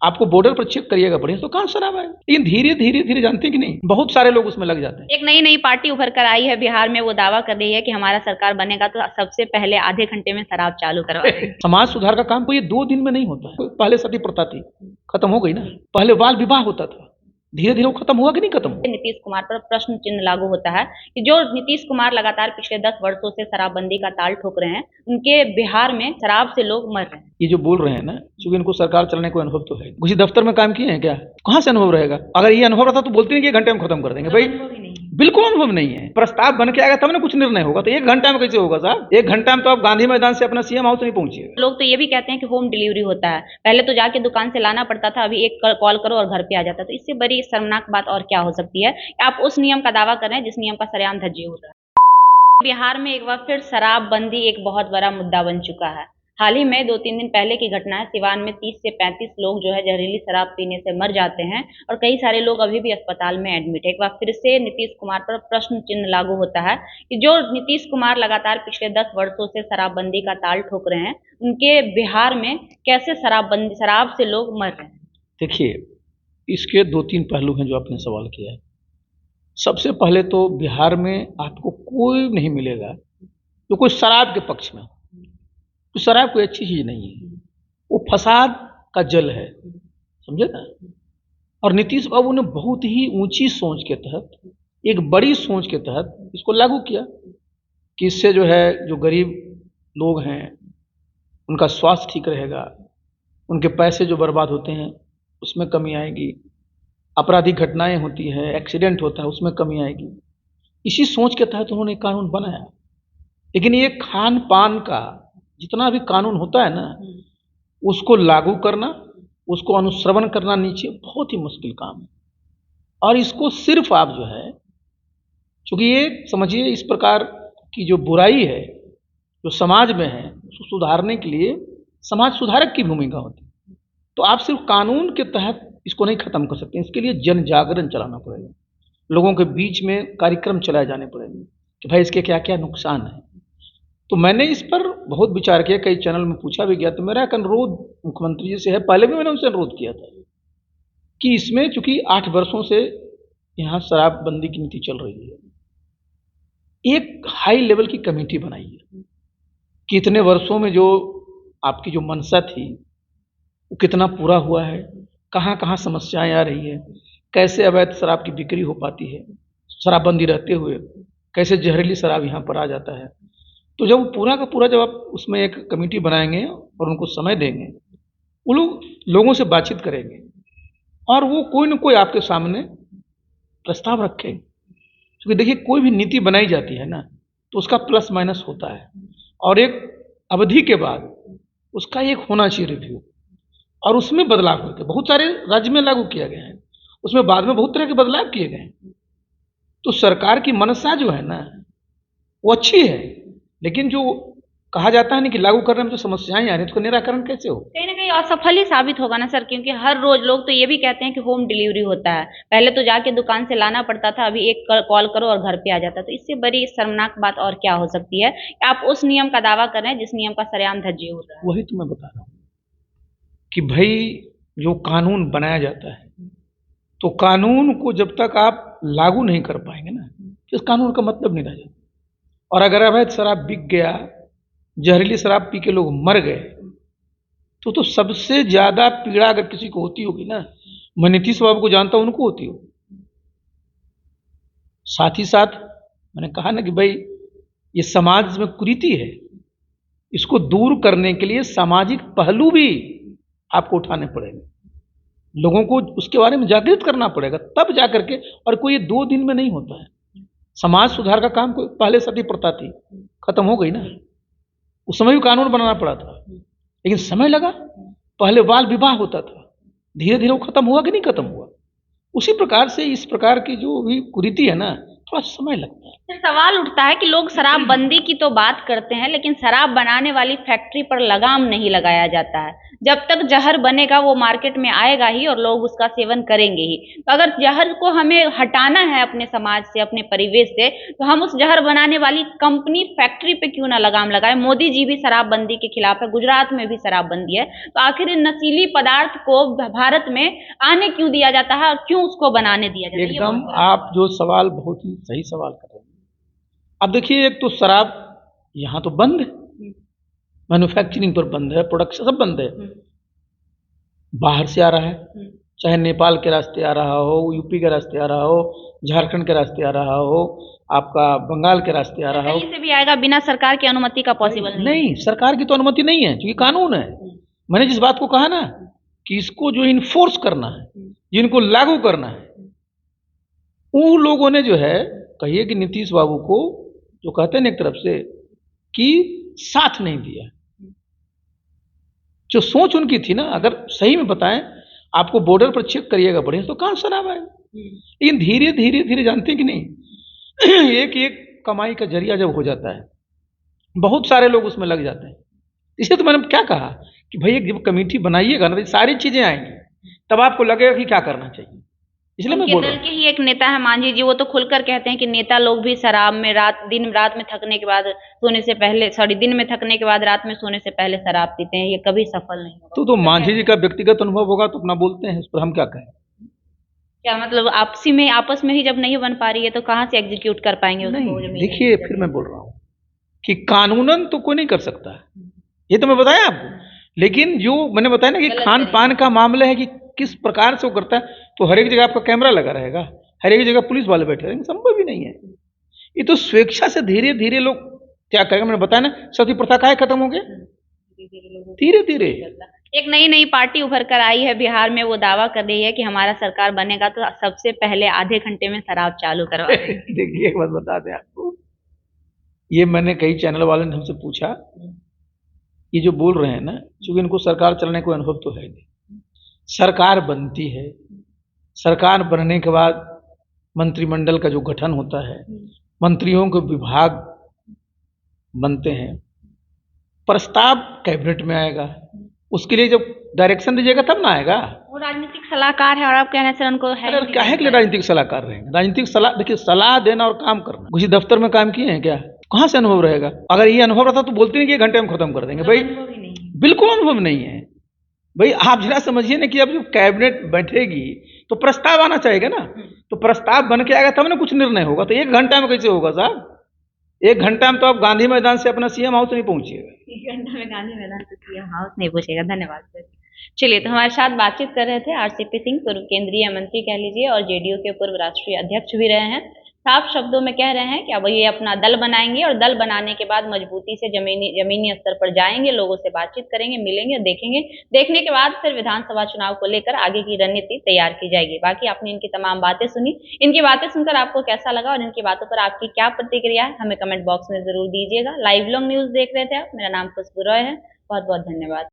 आपको बॉर्डर पर चेक करिएगा बढ़िया, तो कहाँ शराब है। लेकिन धीरे धीरे धीरे जानते हैं कि नहीं, बहुत सारे लोग उसमें लग जाते हैं। एक नई पार्टी उभर कर आई है बिहार में, वो दावा कर रही है कि हमारा सरकार बनेगा तो सबसे पहले आधे घंटे में शराब चालू करवा देंगे। समाज सुधार का काम कोई 2 दिन में नहीं होता है। पहले सती प्रथा थी, खत्म हो गई ना। पहले बाल विवाह होता था, धीरे धीरे वो खत्म हुआ कि नहीं खत्म हुआ। नीतीश कुमार पर प्रश्न चिन्ह लागू होता है कि जो नीतीश कुमार लगातार पिछले 10 वर्षों से शराबबंदी का ताल ठोक रहे हैं, उनके बिहार में शराब से लोग मर रहे हैं। ये जो बोल रहे हैं ना, क्योंकि इनको सरकार चलाने का अनुभव तो है, किसी दफ्तर में काम किए हैं क्या, कहाँ से अनुभव रहेगा। अगर ये अनुभव रहता तो बोलते नहीं कि 1 घंटे में खत्म कर देंगे। भाई बिल्कुल अनुभव नहीं है। प्रस्ताव बन के आएगा तब ना कुछ निर्णय होगा, तो 1 घंटा में कैसे होगा साहब। 1 घंटा में तो आप गांधी मैदान से अपना सीएम हाउस नहीं पहुंचिएगा। लोग तो ये भी कहते हैं कि होम डिलीवरी होता है, पहले तो जाके दुकान से लाना पड़ता था, अभी एक कॉल करो और घर पे आ जाता है। तो इससे बड़ी शर्मनाक बात और क्या हो सकती है कि आप उस नियम का दावा कर रहे हैं जिस नियम का सरेआम धज्जी हो रहा है। बिहार में एक बार फिर शराबबंदी एक बहुत बड़ा मुद्दा बन चुका है। हाल ही में 2-3 दिन पहले की घटना है, सिवान में 30 से 35 लोग जो है जहरीली शराब पीने से मर जाते हैं और कई सारे लोग अभी भी अस्पताल में एडमिट है। एक बार फिर से नीतीश कुमार पर प्रश्न चिन्ह लागू होता है कि जो नीतीश कुमार लगातार पिछले 10 वर्षों से शराबबंदी का ताल ठोक रहे हैं, उनके बिहार में कैसे शराब से लोग मर रहे हैं। देखिए, इसके 2-3 पहलू हैं जो आपने सवाल किया है। सबसे पहले तो बिहार में आपको कोई नहीं मिलेगा जो कोई शराब के पक्ष में, तो शराब कोई अच्छी चीज नहीं है, वो फसाद का जल है, समझे ना। और नीतीश बाबू ने बहुत ही ऊंची सोच के तहत, एक बड़ी सोच के तहत इसको लागू किया कि इससे जो है, जो गरीब लोग हैं उनका स्वास्थ्य ठीक रहेगा, उनके पैसे जो बर्बाद होते हैं उसमें कमी आएगी, आपराधिक घटनाएं होती है, एक्सीडेंट होता है, उसमें कमी आएगी। इसी सोच के तहत उन्होंने कानून बनाया। लेकिन ये खान पान का जितना भी कानून होता है ना, उसको लागू करना, उसको अनुश्रवण करना नीचे बहुत ही मुश्किल काम है। और इसको सिर्फ आप जो है, क्योंकि ये समझिए इस प्रकार की जो बुराई है जो समाज में है, उसको सुधारने के लिए समाज सुधारक की भूमिका होती है। तो आप सिर्फ कानून के तहत इसको नहीं खत्म कर सकते, इसके लिए जन जागरण चलाना पड़ेगा, लोगों के बीच में कार्यक्रम चलाए जाने पड़ेंगे कि भाई इसके क्या क्या नुकसान है। तो मैंने इस पर बहुत विचार किया, कई चैनल में पूछा भी गया। तो मेरा एक अनुरोध मुख्यमंत्री जी से है, पहले भी मैंने उनसे अनुरोध किया था कि इसमें चूंकि 8 वर्षों से यहाँ शराबबंदी की नीति चल रही है, एक हाई लेवल की कमेटी बनाइए कि इतने वर्षों में जो आपकी जो मंशा थी वो कितना पूरा हुआ है, कहाँ कहाँ समस्याएं आ रही है, कैसे अवैध शराब की बिक्री हो पाती है, शराबबंदी रहते हुए कैसे जहरीली शराब यहाँ पर आ जाता है। तो जब पूरा का पूरा, जब आप उसमें एक कमेटी बनाएंगे और उनको समय देंगे, वो लोग लोगों से बातचीत करेंगे और वो कोई न कोई आपके सामने प्रस्ताव रखें। क्योंकि देखिए, कोई भी नीति बनाई जाती है ना, तो उसका प्लस माइनस होता है और एक अवधि के बाद उसका एक होना चाहिए रिव्यू, और उसमें बदलाव होते हैं। बहुत सारे राज्य में लागू किया गया है, उसमें बाद में बहुत तरह के बदलाव किए गए हैं। तो सरकार की मनसा जो है ना, वो अच्छी है, लेकिन जो कहा जाता है ना कि लागू करने में जो समस्याएं आ रही हैं, उसका निराकरण कैसे हो। कहीं ना कहीं असफल ही साबित होगा ना सर, क्योंकि हर रोज लोग तो ये भी कहते हैं कि होम डिलीवरी होता है, पहले तो जाके दुकान से लाना पड़ता था, अभी एक कॉल करो और घर पे आ जाता है। तो इससे बड़ी शर्मनाक बात और क्या हो सकती है कि आप उस नियम का दावा कर रहे हैं जिस नियम का सरेआम धज्जी हो रहा है। वही तो मैं बता रहा हूँ कि भाई जो कानून बनाया जाता है, तो कानून को जब तक आप लागू नहीं कर पाएंगे ना, तो इस कानून का मतलब नहीं रह जाता। और अगर अवैध शराब बिक गया, जहरीली शराब पी के लोग मर गए, तो सबसे ज्यादा पीड़ा अगर किसी को होती होगी ना, मैं नीतीश बाबू को जानता हूं, उनको होती होगी। साथ ही साथ मैंने कहा ना कि भाई ये समाज में कुरीति है, इसको दूर करने के लिए सामाजिक पहलू भी आपको उठाने पड़ेंगे, लोगों को उसके बारे में जागृत करना पड़ेगा, तब जाकर के। और कोई ये 2 दिन में नहीं होता है। समाज सुधार का काम कोई, पहले सती प्रथा थी, खत्म हो गई ना। उस समय भी कानून बनाना पड़ा था, लेकिन समय लगा। पहले बाल विवाह होता था, धीरे धीरे वो खत्म हुआ कि नहीं खत्म हुआ। उसी प्रकार से इस प्रकार की जो भी कुरीति है ना, थोड़ा समय लगता है। फिर सवाल उठता है कि लोग शराबबंदी की तो बात करते हैं, लेकिन शराब बनाने वाली फैक्ट्री पर लगाम नहीं लगाया जाता है। जब तक जहर बनेगा वो मार्केट में आएगा ही और लोग उसका सेवन करेंगे ही। तो अगर जहर को हमें हटाना है अपने समाज से, अपने परिवेश से, तो हम उस जहर बनाने वाली कंपनी, फैक्ट्री पे क्यों ना लगाम लगाएं। मोदी जी भी शराबबंदी के खिलाफ है, गुजरात में भी शराबबंदी है। तो आखिर इन नशीली पदार्थ को भारत में आने क्यों दिया जाता है और क्यों उसको बनाने दिया जाता है? एकदम आप जो सवाल बहुत ही सही सवाल कर रहे हैं। अब देखिए, एक तो शराब यहाँ तो बंद है, मैन्युफैक्चरिंग पर बंद है, प्रोडक्शन सब बंद है। बाहर से आ रहा है, चाहे नेपाल के रास्ते आ रहा हो, यूपी के रास्ते आ रहा हो, झारखंड के रास्ते आ रहा हो, आपका बंगाल के रास्ते आ रहा हो, कहीं से भी आएगा, बिना सरकार की अनुमति का पॉसिबल नहीं, सरकार की तो अनुमति नहीं है, क्योंकि कानून है। मैंने जिस बात को कहा ना कि इसको जो इन्फोर्स करना है, जिनको लागू करना है, उन लोगों ने जो है, कहिए कि नीतीश बाबू को जो कहते हैं एक तरफ से कि साथ नहीं दिया। जो सोच उनकी थी ना, अगर सही में बताएं, आपको बॉर्डर पर चेक करिएगा बढ़िया, तो कहाँ शराब आएगा। लेकिन धीरे धीरे धीरे, जानते हैं कि नहीं, एक एक कमाई का जरिया जब हो जाता है, बहुत सारे लोग उसमें लग जाते हैं। इसलिए तो मैंने क्या कहा कि भाई जब कमेटी बनाइएगा ना, तो सारी चीजें आएंगी, तब आपको लगेगा कि क्या करना चाहिए। इसलिए मैं बोल रहा हूँ। के ही एक नेता है मांझी जी, वो तो खुलकर कहते हैं कि नेता लोग भी शराब में रात में थकने के बाद सोने से पहले, दिन में थकने के बाद रात में सोने से पहले शराब पीते हैं, ये कभी सफल नहीं होगा। तो मांझी जी का व्यक्तिगत अनुभव होगा तो अपना बोलते हैं, इस पर हम क्या कहें। क्या मतलब आपस में ही जब नहीं बन पा रही है तो कहाँ से एग्जीक्यूट कर पाएंगे उसको? नहीं, देखिए, फिर मैं बोल रहा हूँ कि कानूनन तो कोई नहीं कर सकता है, ये तो मैं बताया आपको। लेकिन जो मैंने बताया ना कि खान पान का मामला है कि किस प्रकार से वो करता है, तो हर एक जगह आपका कैमरा लगा रहेगा, हर एक जगह पुलिस वाले बैठे रहेंगे, संभव ही नहीं है। ये तो स्वेच्छा से धीरे धीरे लोग क्या करेंगे। मैंने बताया ना, सती प्रथा काहे खत्म हो गया, धीरे धीरे। एक नई पार्टी उभर कर आई है बिहार में, वो दावा कर रही है कि हमारा सरकार बनेगा तो सबसे पहले आधे घंटे में शराब चालू करवा देखिए, एक बात बता दें आपको, ये मैंने कई चैनल वाले ने हमसे पूछा, ये जो बोल रहे हैं ना, क्योंकि इनको सरकार चलाने का अनुभव तो है नहीं। सरकार बनती है, सरकार बनने के बाद मंत्रिमंडल का जो गठन होता है, मंत्रियों के विभाग बनते हैं, प्रस्ताव कैबिनेट में आएगा, उसके लिए जब डायरेक्शन दीजिएगा तब ना आएगा। वो राजनीतिक सलाहकार है और आप कहने से उनको है काहे के लिए राजनीतिक सलाहकार रहेंगे। राजनीतिक सलाह, देखिए, सलाह देना और काम करना, किसी दफ्तर में काम किए हैं क्या, कहाँ से अनुभव रहेगा। अगर ये अनुभव रहता तो बोलते नहीं कि 1 घंटे में खत्म कर देंगे। भाई बिल्कुल अनुभव नहीं है। भाई आप जरा समझिए ना कि अब जब कैबिनेट बैठेगी तो प्रस्ताव आना चाहिए ना, तो प्रस्ताव बन के आएगा तब ना कुछ निर्णय होगा। तो 1 घंटा में कैसे होगा साहब। 1 घंटा में तो आप गांधी मैदान से अपना सीएम हाउस नहीं पहुंचिएगा। 1 घंटा में गांधी मैदान से सीएम हाउस नहीं पहुंचेगा। धन्यवाद सर। चलिए, तो हमारे साथ बातचीत कर रहे थे आरसीपी सिंह, पूर्व केंद्रीय मंत्री कह लीजिए और जेडीयू के पूर्व राष्ट्रीय अध्यक्ष भी रहे हैं। साफ शब्दों में कह रहे हैं कि अब ये अपना दल बनाएंगे और दल बनाने के बाद मजबूती से जमीनी स्तर पर जाएंगे, लोगों से बातचीत करेंगे, मिलेंगे, देखेंगे। देखने के बाद फिर विधानसभा चुनाव को लेकर आगे की रणनीति तैयार की जाएगी। बाकी आपने इनकी तमाम बातें सुनी, इनकी बातें सुनकर आपको कैसा लगा और इनकी बातों पर आपकी क्या प्रतिक्रिया है, हमें कमेंट बॉक्स में जरूर दीजिएगा। लाइव लॉन्ग न्यूज देख रहे थे आप, मेरा नाम खुशबू रॉय है। बहुत बहुत धन्यवाद।